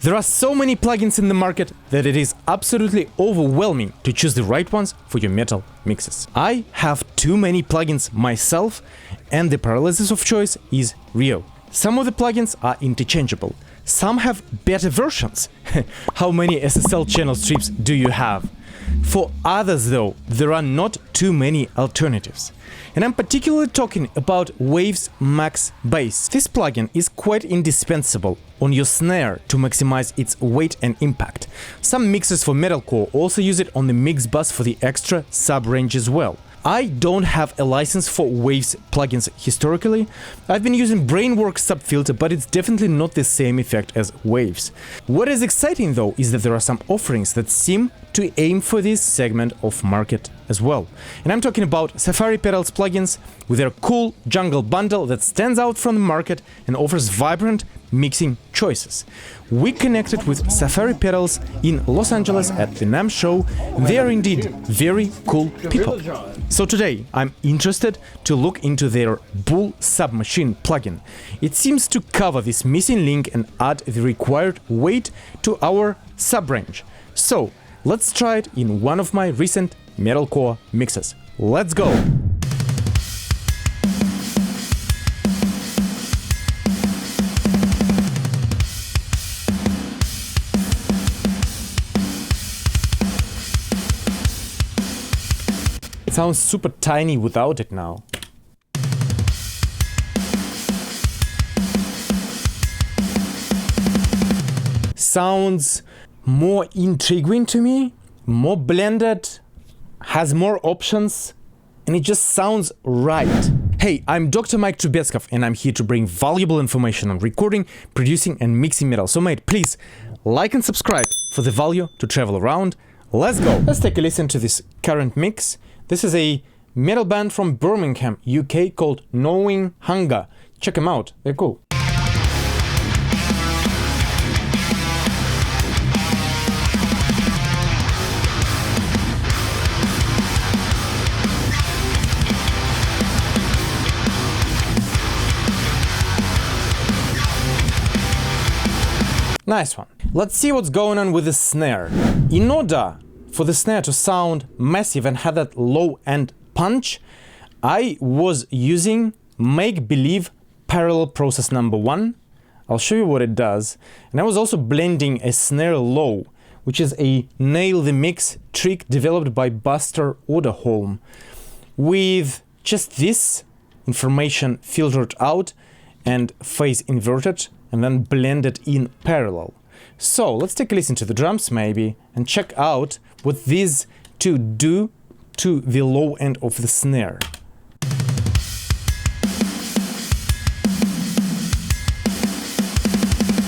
There are so many plugins in the market that it is absolutely overwhelming to choose the right ones for your metal mixes. I have too many plugins myself, and the paralysis of choice is real. Some of the plugins are interchangeable. Some have better versions. How many SSL channel strips do you have? For others though, there are not too many alternatives. And I'm particularly talking about Waves Maxx Bass. This plugin is quite indispensable on your snare to maximize its weight and impact. Some mixers for metalcore also use it on the mix bus for the extra sub-range as well. I don't have a license for Waves plugins historically. I've been using Brainworks Subfilter, but it's definitely not the same effect as Waves. What is exciting though is that there are some offerings that seem to aim for this segment of market as well. And I'm talking about Safari Pedals plugins with their cool jungle bundle that stands out from the market and offers vibrant mixing choices. We connected with Safari Pedals in Los Angeles at the NAMM show. They are indeed very cool people. So today I'm interested to look into their Bull Submachine plugin. It seems to cover this missing link and add the required weight to our sub-range. So let's try it in one of my recent metalcore mixes. Let's go! It sounds super tiny without it now. Sounds more intriguing to me, more blended, has more options, and it just sounds right. Hey, I'm Dr. Mike Trubetskov, and I'm here to bring valuable information on recording, producing, and mixing metal. So mate, please like and subscribe for the value to travel around. Let's go! Let's take a listen to this current mix. This is a metal band from Birmingham, UK called Knowing Hunger. Check them out, they're cool. Nice one. Let's see what's going on with the snare. In order for the snare to sound massive and have that low end punch, I was using Make Believe Parallel Process number 1. I'll show you what it does. And I was also blending a snare low, which is a nail the mix trick developed by Buster Oderholm, with just this information filtered out and phase inverted and then blended in parallel. So let's take a listen to the drums maybe and check out what these two do to the low end of the snare.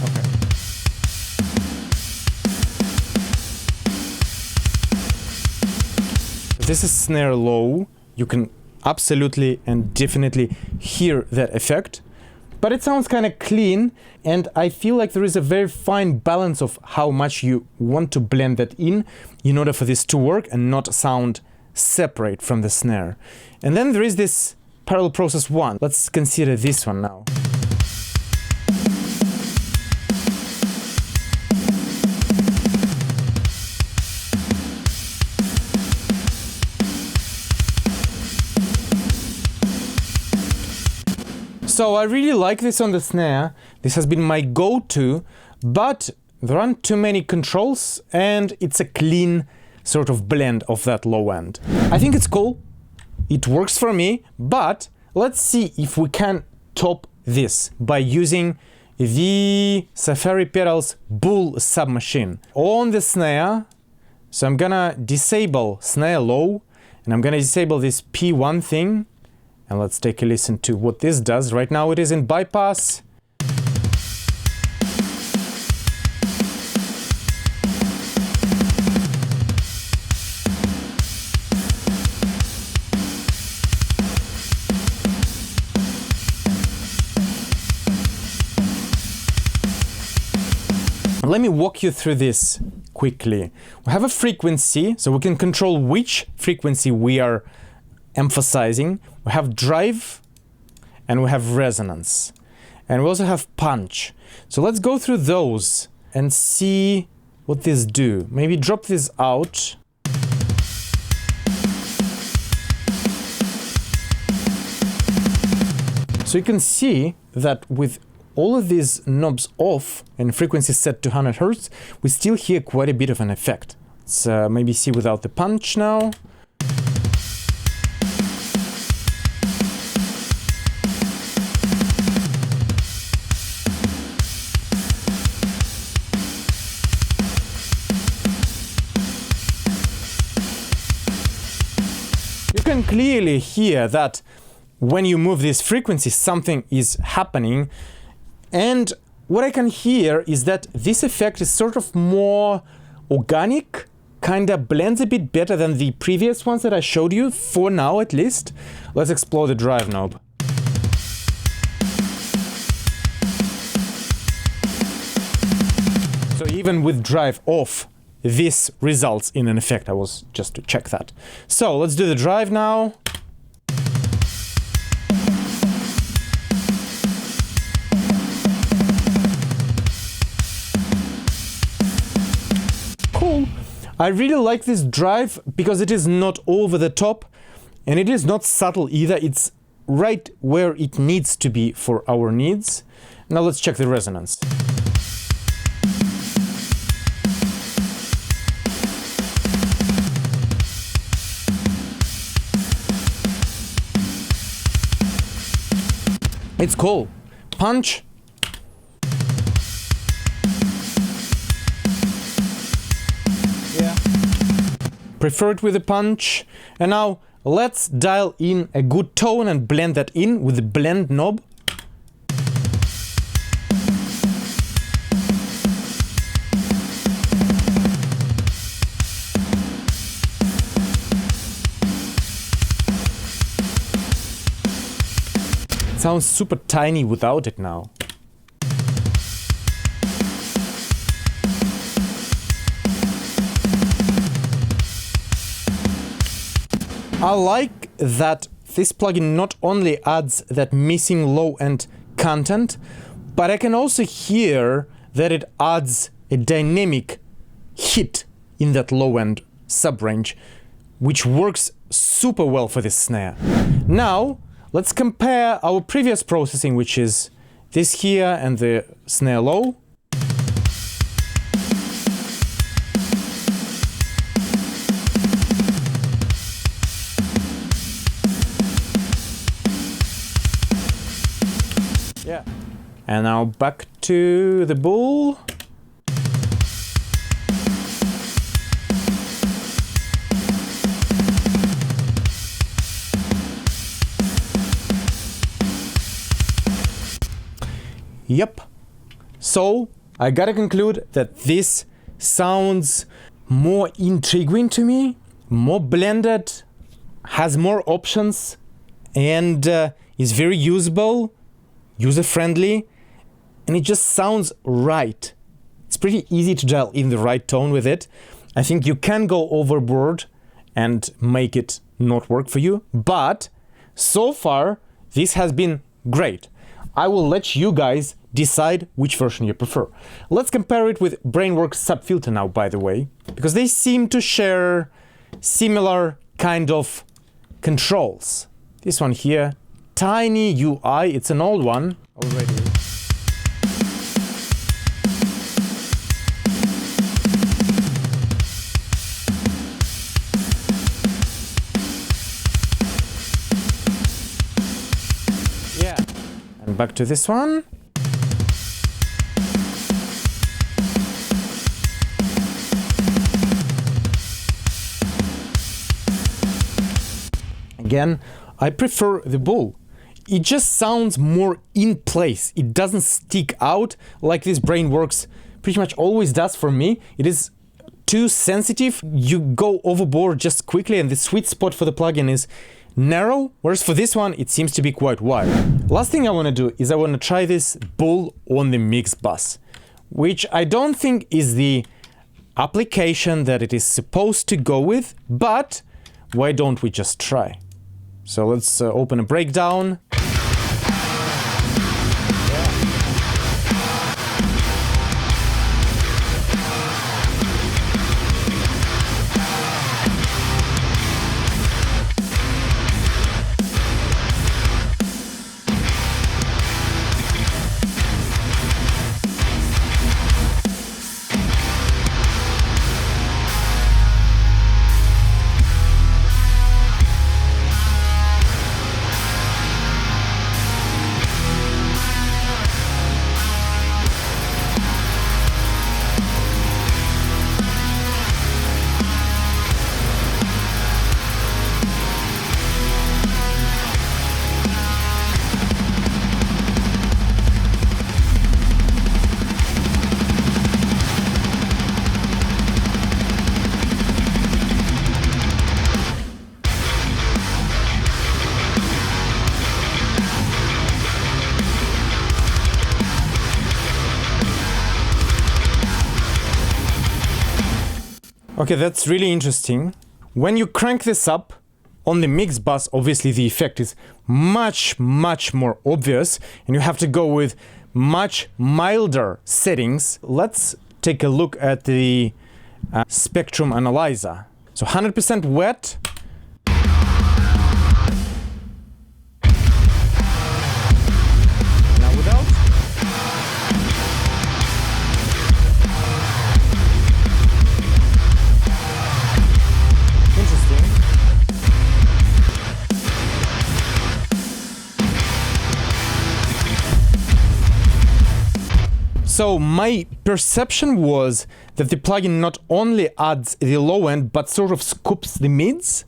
Okay. This is snare low. You can absolutely and definitely hear that effect. But it sounds kind of clean, and I feel like there is a very fine balance of how much you want to blend that in order for this to work and not sound separate from the snare. And then there is this Parallel Process 1. Let's consider this one now. So I really like this on the snare. This has been my go-to, but there aren't too many controls and it's a clean sort of blend of that low end. I think it's cool. It works for me, but let's see if we can top this by using the Safari Pedals Bull Submachine on the snare. So I'm gonna disable snare low and I'm gonna disable this P1 thing. And let's take a listen to what this does. Right now it is in bypass. Let me walk you through this quickly. We have a frequency, so we can control which frequency we are emphasizing. We have drive and we have resonance, and we also have punch. So let's go through those and see what this do. Maybe drop this out. So you can see that with all of these knobs off and frequency set to 100 Hz, we still hear quite a bit of an effect. Let's maybe see without the punch now. You can clearly hear that when you move this frequency, something is happening. And what I can hear is that this effect is sort of more organic, kind of blends a bit better than the previous ones that I showed you, for now at least. Let's explore the drive knob. So even with drive off, this results in an effect. I was just to check that. So let's do the drive now. Cool. I really like this drive because it is not over the top and it is not subtle either. It's right where it needs to be for our needs. Now let's check the resonance. It's cool. Punch. Yeah. Prefer it with a punch. And now let's dial in a good tone and blend that in with the blend knob. Sounds super tiny without it now. I like that this plugin not only adds that missing low-end content, but I can also hear that it adds a dynamic hit in that low-end sub-range, which works super well for this snare. Now, let's compare our previous processing, which is this here and the snare low. Yeah. And now back to the bull. Yep. So I gotta conclude that this sounds more intriguing to me, more blended, has more options, and is very usable, user-friendly, and it just sounds right. It's pretty easy to dial in the right tone with it. I think you can go overboard and make it not work for you, but so far this has been great. I will let you guys decide which version you prefer. Let's compare it with Brainworks Subfilter now, by the way, because they seem to share similar kind of controls. This one here, tiny UI, it's an old one already. Yeah, and back to this one. Again, I prefer the bull. It just sounds more in place. It doesn't stick out like this Brainworks pretty much always does for me. It is too sensitive. You go overboard just quickly, and the sweet spot for the plugin is narrow, whereas for this one, it seems to be quite wide. Last thing I want to do is I want to try this bull on the mix bus, which I don't think is the application that it is supposed to go with, but why don't we just try? So let's open a breakdown. Okay, that's really interesting. When you crank this up on the mix bus, obviously the effect is much more obvious, and you have to go with much milder settings. Let's take a look at the spectrum analyzer. So 100% wet. Now without. Interesting. So my perception was that the plugin not only adds the low end, but sort of scoops the mids.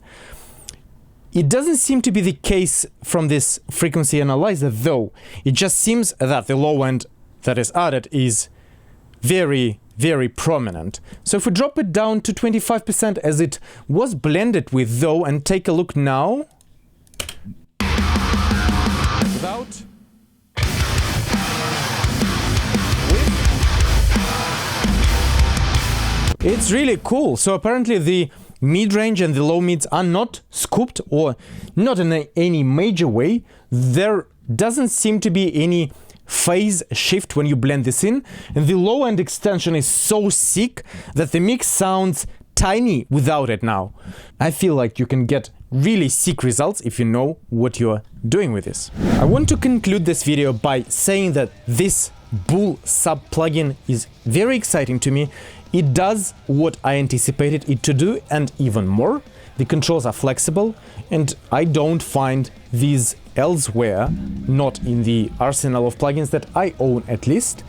It doesn't seem to be the case from this frequency analyzer though. It just seems that the low end that is added is very prominent. So if we drop it down to 25% as it was blended with though, and take a look now. Without. It's really cool. So apparently the mid-range and the low mids are not scooped, or not in any major way. There doesn't seem to be any phase shift when you blend this in, and the low end extension is so sick that the mix sounds tiny without it now. I feel like you can get really sick results if you know what you're doing with this. I want to conclude this video by saying that this Bull Sub plugin is very exciting to me. It does what I anticipated it to do and even more. The controls are flexible, and I don't find these elsewhere, not in the arsenal of plugins that I own at least.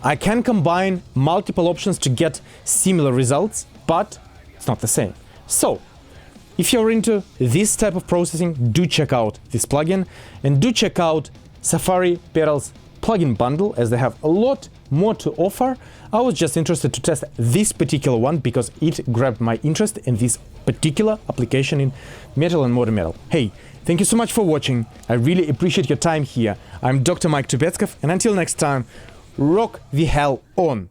I can combine multiple options to get similar results, but it's not the same. So, if you're into this type of processing, do check out this plugin, and do check out Safari Pedals plugin bundle, as they have a lot more to offer. I was just interested to test this particular one because it grabbed my interest in this particular application in metal and modern metal. Hey, thank you so much for watching. I really appreciate your time here. I'm Dr. Mike Trubetskov, and until next time, rock the hell on!